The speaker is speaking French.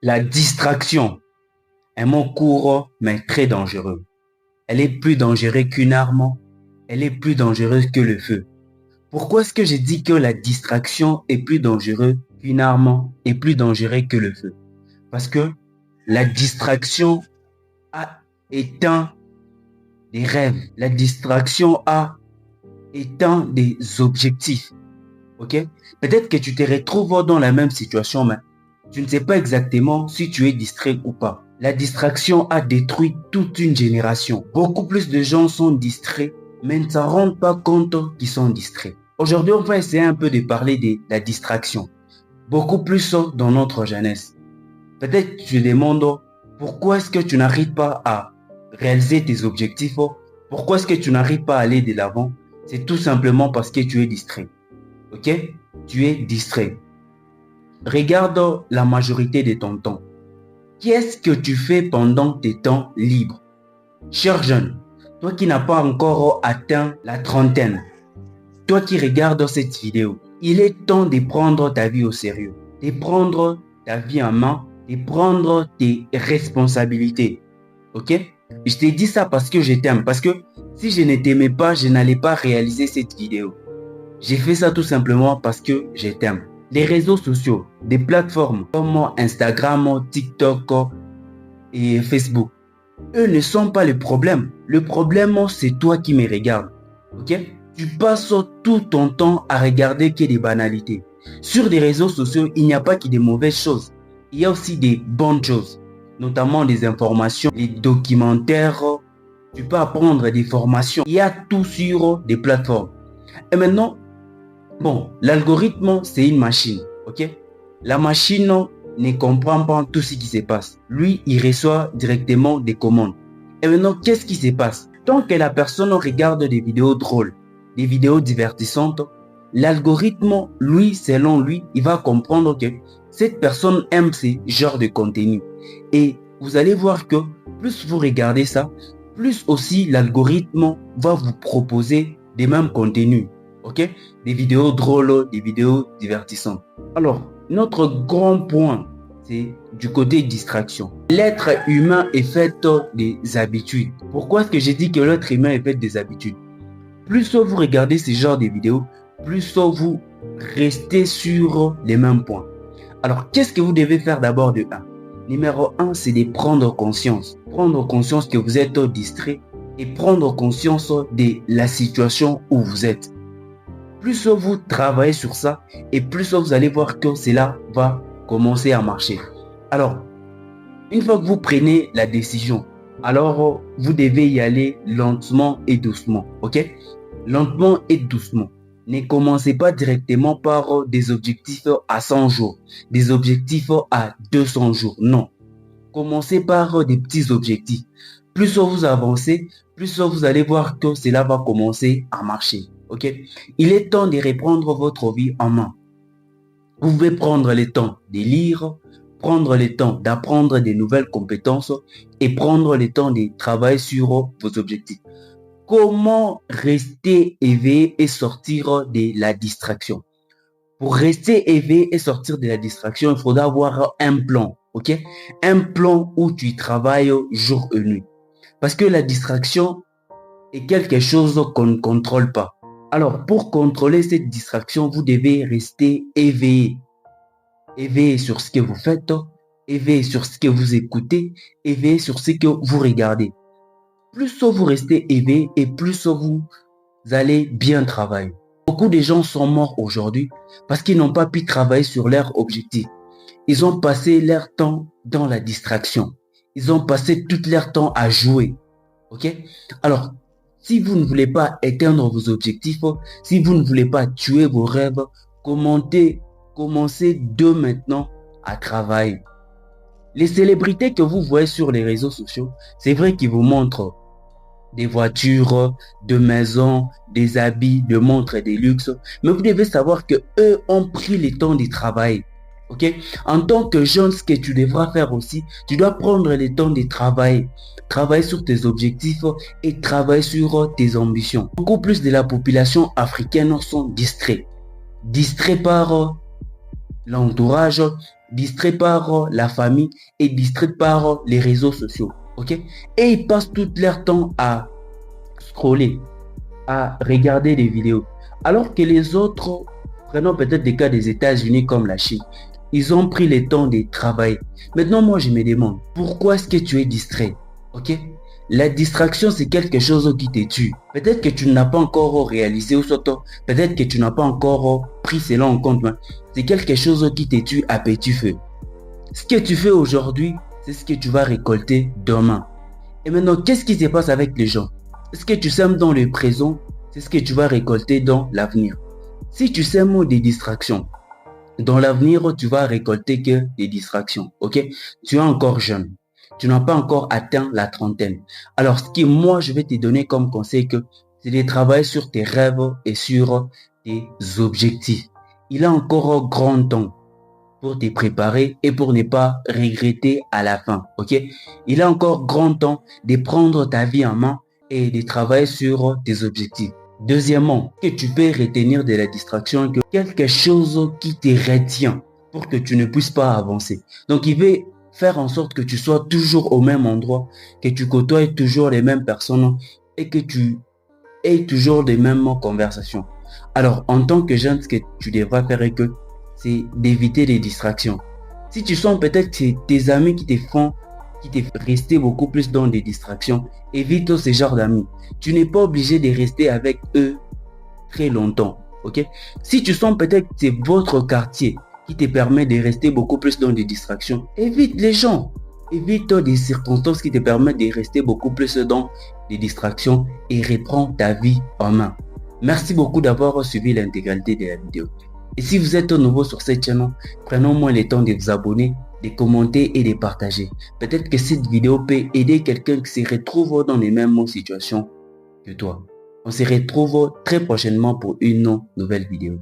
La distraction, un mot court mais très dangereux. Elle est plus dangereuse qu'une arme, elle est plus dangereuse que le feu. Pourquoi est-ce que j'ai dit que la distraction est plus dangereuse qu'une arme et plus dangereuse que le feu? Parce que la distraction a éteint des rêves, la distraction a éteint des objectifs. Ok? Peut-être que tu te retrouves dans la même situation, mais tu ne sais pas exactement si tu es distrait ou pas. La distraction a détruit toute une génération. Beaucoup plus de gens sont distraits, mais ne s'en rendent pas compte qu'ils sont distraits. Aujourd'hui, on va essayer un peu de parler de la distraction. Beaucoup plus dans notre jeunesse. Peut-être tu te demandes pourquoi est-ce que tu n'arrives pas à réaliser tes objectifs? Pourquoi est-ce que tu n'arrives pas à aller de l'avant? C'est tout simplement parce que tu es distrait. Ok? Tu es distrait. Regarde la majorité de ton temps. Qu'est-ce que tu fais pendant tes temps libres? Cher jeune, toi qui n'as pas encore atteint la trentaine, toi qui regardes cette vidéo, il est temps de prendre ta vie au sérieux, de prendre ta vie en main, de prendre tes responsabilités. Ok? Je t'ai dit ça parce que je t'aime, parce que si je ne t'aimais pas, je n'allais pas réaliser cette vidéo. J'ai fait ça tout simplement parce que je t'aime. Les réseaux sociaux, des plateformes comme Instagram, TikTok et Facebook, eux ne sont pas le problème. Le problème, c'est toi qui me regardes. Ok? Tu passes tout ton temps à regarder que des banalités. Sur les réseaux sociaux, il n'y a pas que des mauvaises choses. Il y a aussi des bonnes choses, notamment des informations, des documentaires. Tu peux apprendre des formations. Il y a tout sur des plateformes. Et maintenant, bon, l'algorithme, c'est une machine, ok? La machine ne comprend pas tout ce qui se passe. Lui, il reçoit directement des commandes. Et maintenant, qu'est-ce qui se passe? Tant que la personne regarde des vidéos drôles, des vidéos divertissantes, l'algorithme, lui, selon lui, il va comprendre que cette personne aime ce genre de contenu. Et vous allez voir que plus vous regardez ça, plus aussi l'algorithme va vous proposer des mêmes contenus. Ok? Des vidéos drôles, des vidéos divertissantes. Alors, notre grand point, c'est du côté distraction. L'être humain est fait des habitudes. Pourquoi est-ce que j'ai dit que l'être humain est fait des habitudes? Plus vous regardez ce genre de vidéos, plus vous restez sur les mêmes points. Alors, qu'est-ce que vous devez faire d'abord de 1? Numéro 1, c'est de prendre conscience. Prendre conscience que vous êtes distrait et prendre conscience de la situation où vous êtes. Plus vous travaillez sur ça et plus vous allez voir que cela va commencer à marcher. Alors, une fois que vous prenez la décision, alors vous devez y aller lentement et doucement. Ok? Lentement et doucement. Ne commencez pas directement par des objectifs à 100 jours, des objectifs à 200 jours. Non. Commencez par des petits objectifs. Plus vous avancez, plus vous allez voir que cela va commencer à marcher. Ok? Il est temps de reprendre votre vie en main. Vous pouvez prendre le temps de lire, prendre le temps d'apprendre des nouvelles compétences et prendre le temps de travailler sur vos objectifs. Comment rester éveillé et sortir de la distraction? Pour rester éveillé et sortir de la distraction, il faudra avoir un plan. Ok? Un plan où tu travailles jour et nuit. Parce que la distraction est quelque chose qu'on ne contrôle pas. Alors, pour contrôler cette distraction, vous devez rester éveillé. Éveillé sur ce que vous faites, éveillé sur ce que vous écoutez, éveillé sur ce que vous regardez. Plus vous restez éveillé et plus vous allez bien travailler. Beaucoup de gens sont morts aujourd'hui parce qu'ils n'ont pas pu travailler sur leur objectif. Ils ont passé leur temps dans la distraction. Ils ont passé tout leur temps à jouer. Ok? Alors, si vous ne voulez pas atteindre vos objectifs, si vous ne voulez pas tuer vos rêves, commencez de maintenant à travailler. Les célébrités que vous voyez sur les réseaux sociaux, c'est vrai qu'ils vous montrent des voitures, de maisons, des habits, de montres et des luxes. Mais vous devez savoir que eux ont pris le temps de travailler. Ok? En tant que jeune, ce que tu devras faire aussi, tu dois prendre le temps de travailler. Travailler sur tes objectifs et travailler sur tes ambitions. Beaucoup plus de la population africaine sont distraits. Distraits par l'entourage, distrait par la famille et distrait par les réseaux sociaux. Ok? Et ils passent tout leur temps à scroller, à regarder des vidéos. Alors que les autres, prenons peut-être des cas des États-Unis comme la Chine, ils ont pris le temps de travailler. Maintenant, moi, je me demande, pourquoi est-ce que tu es distrait? Ok? La distraction, c'est quelque chose qui te tue. Peut-être que tu n'as pas encore réalisé ou surtout, peut-être que tu n'as pas encore pris cela en compte. C'est quelque chose qui te tue à petit feu. Ce que tu fais aujourd'hui, c'est ce que tu vas récolter demain. Et maintenant, qu'est-ce qui se passe avec les gens? Ce que tu sèmes dans le présent, c'est ce que tu vas récolter dans l'avenir. Si tu sèmes des distractions, dans l'avenir, tu vas récolter que des distractions. Ok? Tu es encore jeune. Tu n'as pas encore atteint la trentaine. Alors, ce que moi, je vais te donner comme conseil, c'est de travailler sur tes rêves et sur tes objectifs. Il a encore grand temps pour te préparer et pour ne pas regretter à la fin. Ok? Il a encore grand temps de prendre ta vie en main et de travailler sur tes objectifs. Deuxièmement, que tu peux retenir de la distraction, que quelque chose qui te retient pour que tu ne puisses pas avancer. Donc, il veut faire en sorte que tu sois toujours au même endroit, que tu côtoies toujours les mêmes personnes et que tu aies toujours les mêmes conversations. Alors, en tant que jeune, ce que tu devras faire est que c'est d'éviter les distractions. Si tu sens peut-être que c'est tes amis qui te font rester beaucoup plus dans des distractions, évite ce genre d'amis. Tu n'es pas obligé de rester avec eux très longtemps. Ok? Si tu sens peut-être que c'est votre quartier qui te permet de rester beaucoup plus dans des distractions, évite les gens. Évite des circonstances qui te permettent de rester beaucoup plus dans des distractions et reprends ta vie en main. Merci beaucoup d'avoir suivi l'intégralité de la vidéo. Et si vous êtes nouveau sur cette chaîne, prenons moins le temps de vous abonner, de commenter et de partager. Peut-être que cette vidéo peut aider quelqu'un qui se retrouve dans les mêmes situations que toi. On se retrouve très prochainement pour une nouvelle vidéo.